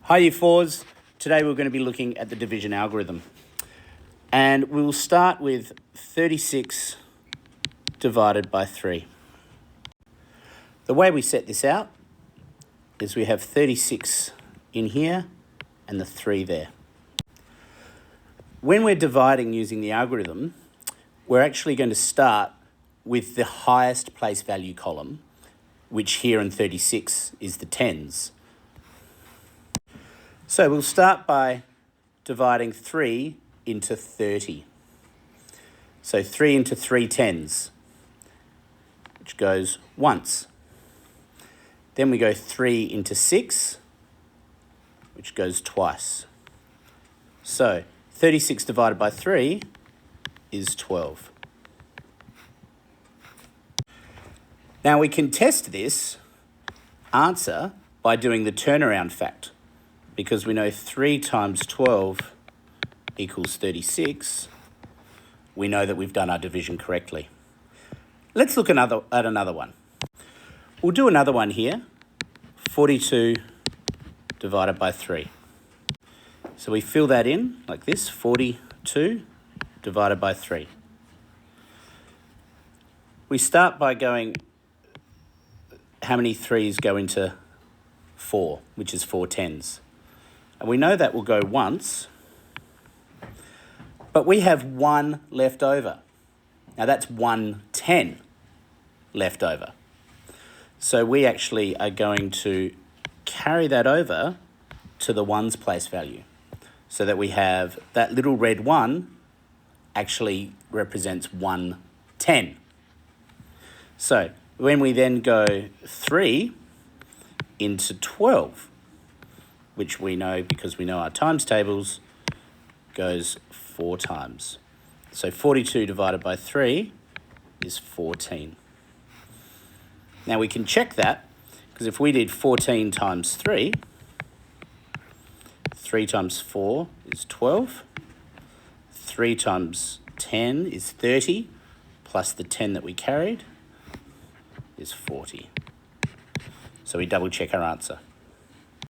Hi Year 4s, today we're going to be looking at the division algorithm. And we'll start with 36 divided by 3. The way we set this out is we have 36 in here and the 3 there. When we're dividing using the algorithm, we're actually going to start with the highest place value column, which here in 36 is the tens. So we'll start by dividing 3 into 30. So 3 into 3 tens, which goes once. Then we go 3 into 6, which goes twice. So 36 divided by 3 is 12. Now we can test this answer by doing the turnaround fact, because we know 3 times 12 equals 36. We know that we've done our division correctly. Let's look at another one. We'll do another one here, 42 divided by 3. So we fill that in like this, 42 divided by 3. We start by going, how many 3's go into 4, which is 4 tens. And we know that will go once, but we have 1 left over. Now that's 1 10 left over. So we actually are going to carry that over to the ones place value, so that we have that little red 1 actually represents 1 10. So when we then go 3 into 12, which we know because we know our times tables, goes 4 times. So 42 divided by 3 is 14. Now we can check that, because if we did 14 times 3, 3 times 4 is 12, 3 times 10 is 30, plus the 10 that we carried is 40. So we double check our answer.